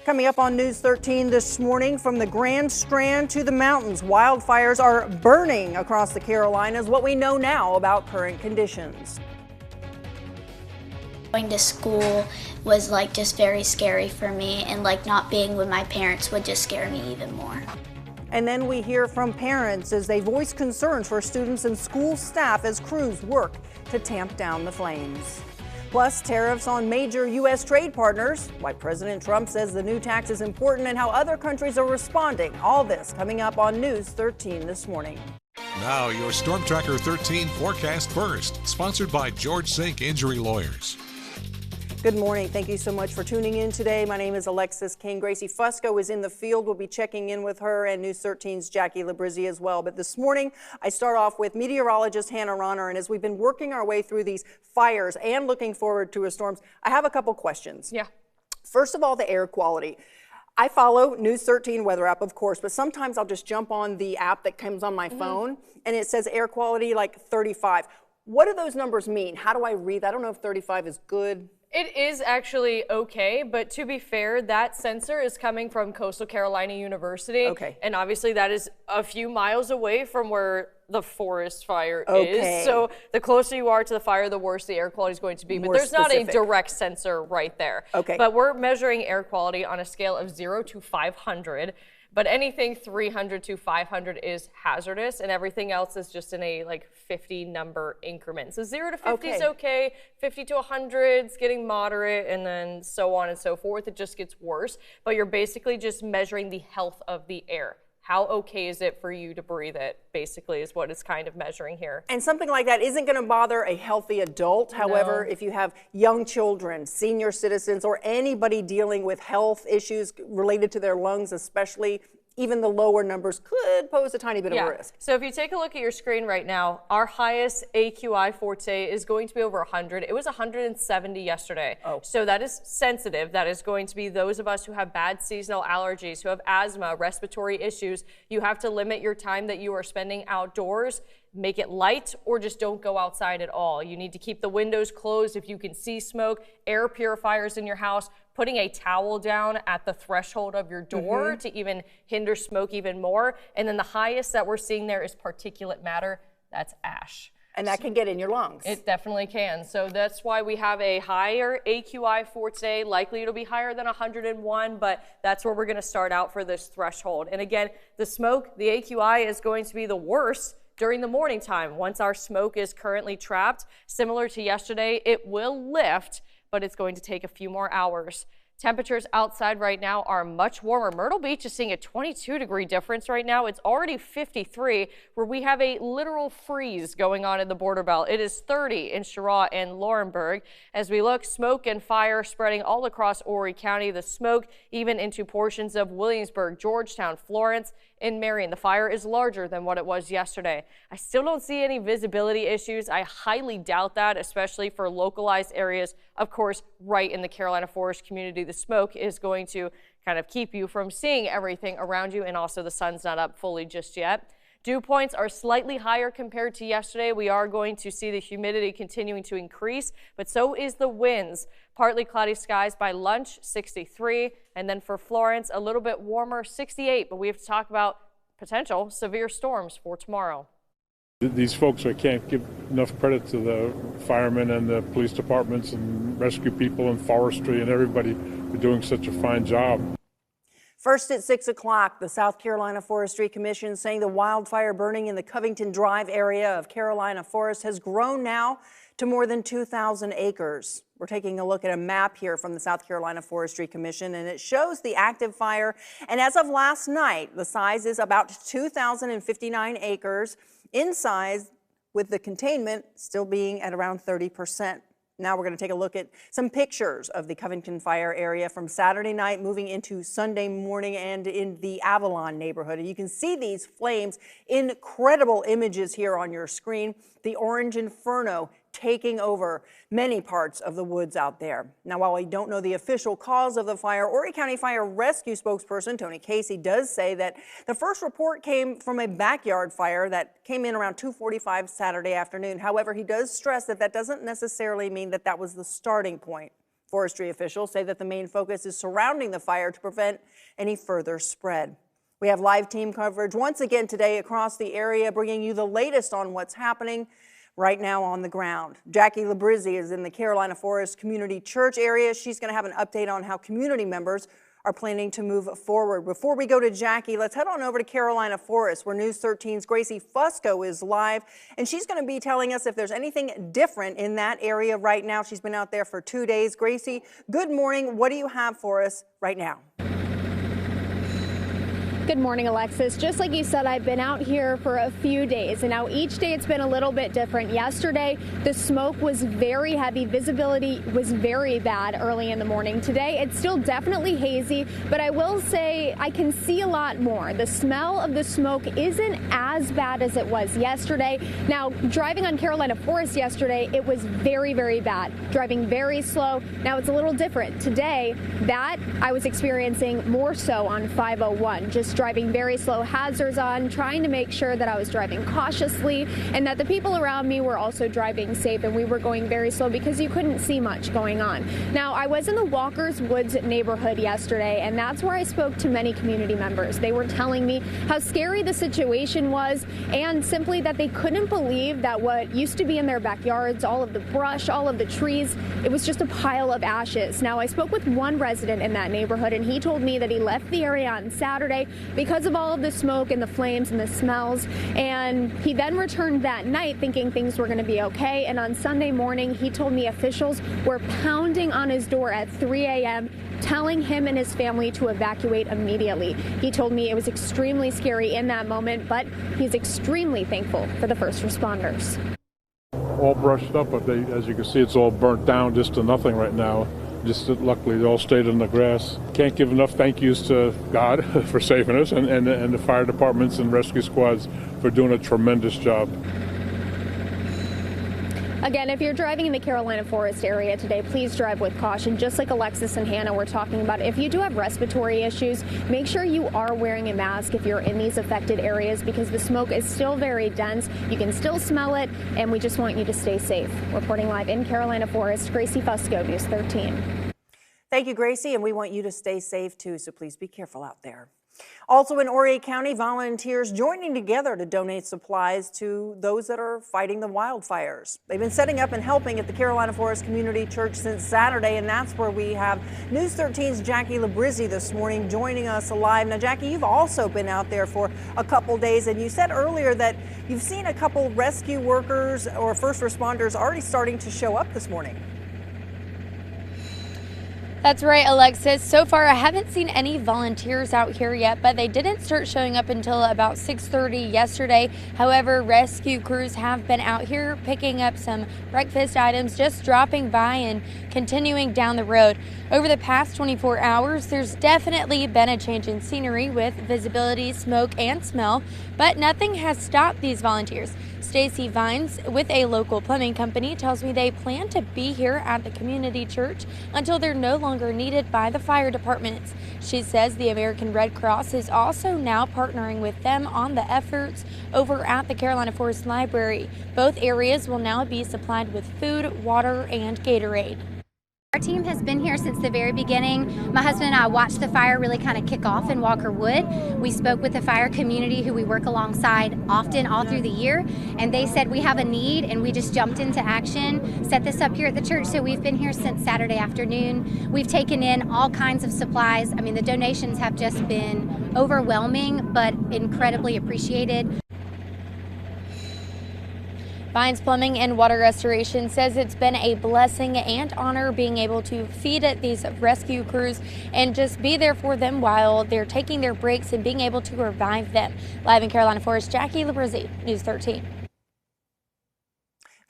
Coming up on News 13 this morning, from the Grand Strand to the mountains, wildfires are burning across the Carolinas. What we know now about current conditions. Going to school was just very scary for me, and not being with my parents would just scare me even more. And then we hear from parents as they voice concerns for students and school staff as crews work to tamp down the flames. Plus, tariffs on major U.S. trade partners, why President Trump says the new tax is important, and how other countries are responding. All this coming up on News 13 this morning. Now, your Storm Tracker 13 forecast first, sponsored by George Sink Injury Lawyers. Good morning. Thank you so much for tuning in today. My name is Alexis King. Gracie Fusco is in the field. We'll be checking in with her, and News 13's Jackie Labrizzi as well. But this morning, I start off with meteorologist Hannah Ronner. And as we've been working our way through these fires and looking forward to storms, I have a couple questions. Yeah. First of all, the air quality. I follow News 13 weather app, of course, but sometimes I'll just jump on the app that comes on my phone, and it says air quality 35. What do those numbers mean? How do I read that? I don't know if 35 is good. It is actually okay, but to be fair, that sensor is coming from Coastal Carolina University. Okay. And obviously that is a few miles away from where the forest fire Okay. is. So the closer you are to the fire, the worse the air quality is going to be. But More there's specific. not a direct sensor right there. Okay. But we're measuring air quality on a scale of 0 to 500. But anything 300 to 500 is hazardous, and everything else is just in a 50 number increment. So 0 to 50 is okay, 50 to 100 is getting moderate, and then so on and so forth. It just gets worse. But you're basically just measuring the health of the air. How okay is it for you to breathe it, basically, is what it's kind of measuring here. And something like that isn't going to bother a healthy adult. However, if you have young children, senior citizens, or anybody dealing with health issues related to their lungs, especially, even the lower numbers could pose a tiny bit of a risk. So if you take a look at your screen right now, our highest AQI for today is going to be over 100. It was 170 yesterday. So that is sensitive. That is going to be those of us who have bad seasonal allergies, who have asthma, respiratory issues. You have to limit your time that you are spending outdoors. Make it light, or just don't go outside at all. You need to keep the windows closed if you can see smoke, air purifiers in your house, putting a towel down at the threshold of your door to even hinder smoke even more. And then the highest that we're seeing there is particulate matter. That's ash. And that can get in your lungs. It definitely can. So that's why we have a higher AQI for today. Likely it'll be higher than 101, but that's where we're going to start out for this threshold. And again, the smoke, the AQI is going to be the worst during the morning time. Once our smoke is currently trapped, similar to yesterday, it will lift, but it's going to take a few more hours. Temperatures outside right now are much warmer. Myrtle Beach is seeing a 22-degree difference right now. It's already 53, where we have a literal freeze going on in the border belt. It is 30 in Cheraw and Laurinburg. As we look, smoke and fire spreading all across Horry County. The smoke even into portions of Williamsburg, Georgetown, Florence, and Marion. The fire is larger than what it was yesterday. I still don't see any visibility issues. I highly doubt that, especially for localized areas. Of course, right in the Carolina forest community, the smoke is going to kind of keep you from seeing everything around you, and also the sun's not up fully just yet. Dew points are slightly higher compared to yesterday. We are going to see the humidity continuing to increase, but so is the winds. Partly cloudy skies by lunch, 63. And then for Florence, a little bit warmer, 68. But we have to talk about potential severe storms for tomorrow. These folks, I can't give enough credit to the firemen and the police departments and rescue people and forestry and everybody for doing such a fine job. First at 6 o'clock, the South Carolina Forestry Commission saying the wildfire burning in the Covington Drive area of Carolina Forest has grown now to more than 2,000 acres. We're taking a look at a map here from the South Carolina Forestry Commission, and it shows the active fire. And as of last night, the size is about 2,059 acres in size, with the containment still being at around 30%. Now we're going to take a look at some pictures of the Covington fire area from Saturday night moving into Sunday morning and in the Avalon neighborhood. And you can see these flames, incredible images here on your screen. The orange inferno taking over many parts of the woods out there. Now, while we don't know the official cause of the fire, Horry County Fire Rescue spokesperson Tony Casey does say that the first report came from a backyard fire that came in around 2:45 Saturday afternoon. However, he does stress that that doesn't necessarily mean that that was the starting point Forestry officials say that the main focus is surrounding the fire to prevent any further spread. We have live team coverage once again today across the area, bringing you the latest on what's happening right now on the ground. Jackie Labrizzi is in the Carolina Forest Community Church area. She's going to have an update on how community members are planning to move forward. Before we go to Jackie, let's head on over to Carolina Forest, where News 13's Gracie Fusco is live, and she's going to be telling us if there's anything different in that area right now. She's been out there for 2 days. Gracie, good morning. What do you have for us right now? Good morning, Alexis. Just like you said, I've been out here for a few days, and now each day it's been a little bit different. Yesterday, the smoke was very heavy. Visibility was very bad early in the morning. Today, it's still definitely hazy, but I will say I can see a lot more. The smell of the smoke isn't as bad as it was yesterday. Now, driving on Carolina Forest yesterday, it was very, very bad. Driving very slow. Now it's a little different. Today, that I was experiencing more so on 501. Just driving very slow, hazards on, trying to make sure that I was driving cautiously and that the people around me were also driving safe, and we were going very slow because you couldn't see much going on. Now, I was in the Walker's Woods neighborhood yesterday, and that's where I spoke to many community members. They were telling me how scary the situation was, and simply that they couldn't believe that what used to be in their backyards, all of the brush, all of the trees, it was just a pile of ashes. Now, I spoke with one resident in that neighborhood, and he told me that he left the area on Saturday because of all of the smoke and the flames and the smells, and he then returned that night thinking things were going to be okay. And on Sunday morning, he told me officials were pounding on his door at 3 a.m. telling him and his family to evacuate immediately. He told me it was extremely scary in that moment, but he's extremely thankful for the first responders. All brushed up, but as you can see, it's all burnt down just to nothing right now. Just luckily, they all stayed in the grass. Can't give enough thank yous to God for saving us, and the fire departments and rescue squads for doing a tremendous job. Again, if you're driving in the Carolina Forest area today, please drive with caution. Just like Alexis and Hannah were talking about, if you do have respiratory issues, make sure you are wearing a mask if you're in these affected areas, because the smoke is still very dense. You can still smell it, and we just want you to stay safe. Reporting live in Carolina Forest, Gracie Fusco, News 13. Thank you, Gracie, and we want you to stay safe too, so please be careful out there. Also in Horry County, volunteers joining together to donate supplies to those that are fighting the wildfires. They've been setting up and helping at the Carolina Forest Community Church since Saturday, and that's where we have News 13's Jackie Labrizzi this morning joining us live. Now, Jackie, you've also been out there for a couple days, and you said earlier that you've seen a couple rescue workers or first responders already starting to show up this morning. That's right, Alexis. So far, I haven't seen any volunteers out here yet, but they didn't start showing up until about 6:30 yesterday. However, rescue crews have been out here picking up some breakfast items, just dropping by and continuing down the road. Over the past 24 hours, there's definitely been a change in scenery with visibility, smoke, and smell, but nothing has stopped these volunteers. Stacy Vines with a local plumbing company tells me they plan to be here at the community church until they're no longer needed by the fire departments. She says the American Red Cross is also now partnering with them on the efforts over at the Carolina Forest Library. Both areas will now be supplied with food, water, and Gatorade. Our team has been here since the very beginning. My husband and I watched the fire really kind of kick off in Walker Wood. We spoke with the fire community who we work alongside often all through the year, and they said we have a need, and we just jumped into action, set this up here at the church. So we've been here since Saturday afternoon. We've taken in all kinds of supplies. I mean, the donations have just been overwhelming, but incredibly appreciated. Vines Plumbing and Water Restoration says it's been a blessing and honor being able to feed these rescue crews and just be there for them while they're taking their breaks and being able to revive them. Live in Carolina Forest, Jackie Labrizzi, News 13.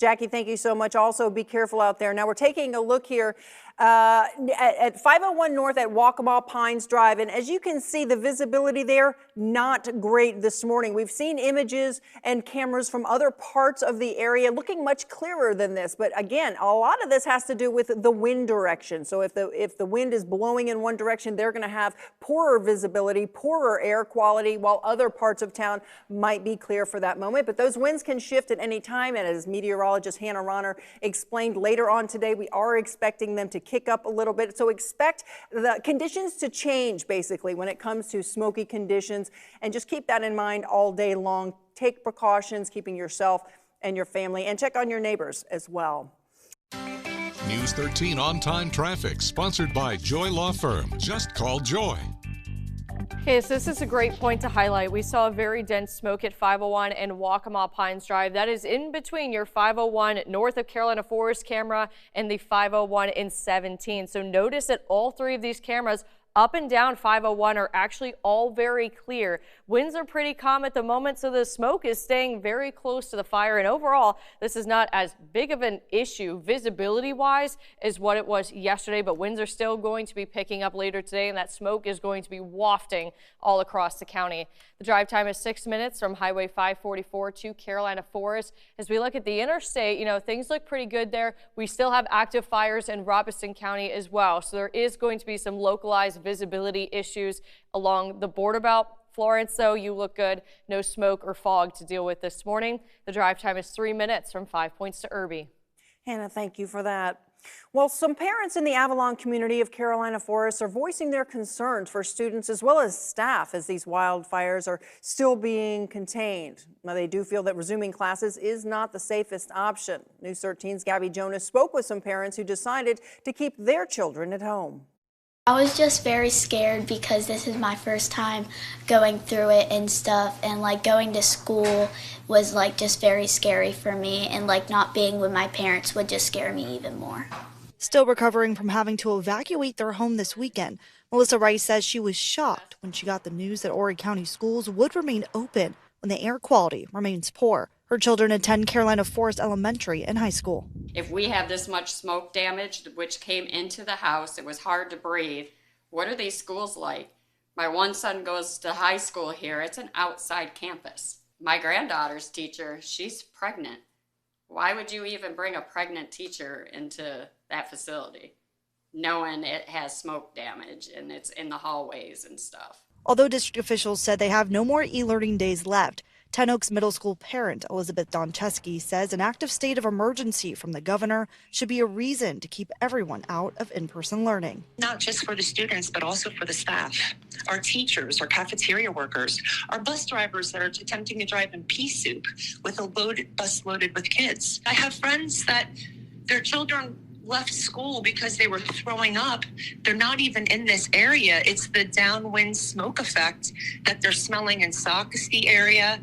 Jackie, thank you so much. Also, be careful out there. Now, we're taking a look here at 501 North at Waccamaw Pines Drive. And as you can see, the visibility there, not great this morning. We've seen images and cameras from other parts of the area looking much clearer than this. But again, a lot of this has to do with the wind direction. So if the wind is blowing in one direction, they're going to have poorer visibility, poorer air quality, while other parts of town might be clear for that moment. But those winds can shift at any time. And as meteorologist Hannah Ronner explained later on today, we are expecting them to kick up a little bit. So expect the conditions to change basically when it comes to smoky conditions, and just keep that in mind all day long. Take precautions, keeping yourself and your family, and check on your neighbors as well. News 13 on-time traffic, sponsored by Joy Law Firm. Just call Joy. Okay, so this is a great point to highlight. We saw a very dense smoke at 501 and Waccamaw Pines Drive. That is in between your 501 north of Carolina Forest camera and the 501 in 17. So notice that all three of these cameras up and down 501 are actually all very clear. Winds are pretty calm at the moment, so the smoke is staying very close to the fire. And overall, this is not as big of an issue visibility-wise as what it was yesterday, but winds are still going to be picking up later today, and that smoke is going to be wafting all across the county. The drive time is 6 minutes from Highway 544 to Carolina Forest. As we look at the interstate, you know, things look pretty good there. We still have active fires in Robeson County as well, so there is going to be some localized visibility issues along the border belt. Florence, though, you look good. No smoke or fog to deal with this morning. The drive time is 3 minutes from 5 Points to Irby. Hannah, thank you for that. Well, some parents in the Avalon community of Carolina Forest are voicing their concerns for students as well as staff as these wildfires are still being contained. Now, they do feel that resuming classes is not the safest option. News 13's Gabby Jonas spoke with some parents who decided to keep their children at home. I was just very scared because this is my first time going through it and stuff, and like going to school was like just very scary for me, and like not being with my parents would just scare me even more. Still recovering from having to evacuate their home this weekend, Melissa Rice says she was shocked when she got the news that Horry County schools would remain open when the air quality remains poor. Her children attend Carolina Forest Elementary and high school. If we have this much smoke damage, which came into the house, it was hard to breathe. What are these schools like? My one son goes to high school here. It's an outside campus. My granddaughter's teacher, she's pregnant. Why would you even bring a pregnant teacher into that facility, knowing it has smoke damage and it's in the hallways and stuff? Although district officials said they have no more e-learning days left, Ten Oaks Middle School parent Elizabeth Doncheski says an active state of emergency from the governor should be a reason to keep everyone out of in-person learning. Not just for the students, but also for the staff, our teachers, our cafeteria workers, our bus drivers that are attempting to drive in pea soup with a bus loaded with kids. I have friends that their children left school because they were throwing up. They're not even in this area. It's the downwind smoke effect that they're smelling in Socastee area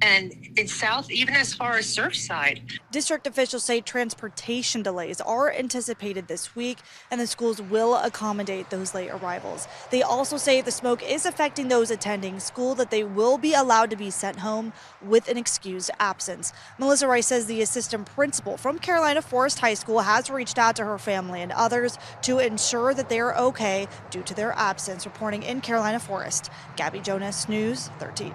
and in South, even as far as Surfside. District officials say transportation delays are anticipated this week, and the schools will accommodate those late arrivals. They also say the smoke is affecting those attending school, that they will be allowed to be sent home with an excused absence. Melissa Rice says the assistant principal from Carolina Forest High School has reached out to her family and others to ensure that they are okay due to their absence. Reporting in Carolina Forest, Gabby Jonas, News 13.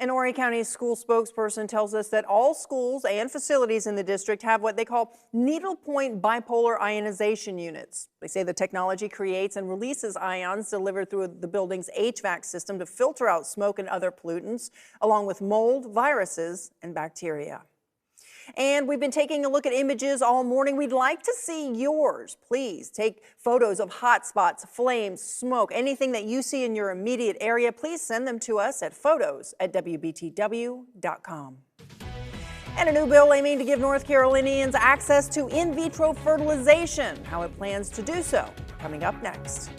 An Horry County school spokesperson tells us that all schools and facilities in the district have what they call needlepoint bipolar ionization units. They say the technology creates and releases ions delivered through the building's HVAC system to filter out smoke and other pollutants, along with mold, viruses, and bacteria. And we've been taking a look at images all morning. We'd like to see yours. Please take photos of hot spots, flames, smoke, anything that you see in your immediate area. Please send them to us at photos@WBTW.com. And a new bill aiming to give North Carolinians access to in vitro fertilization. How it plans to do so, coming up next.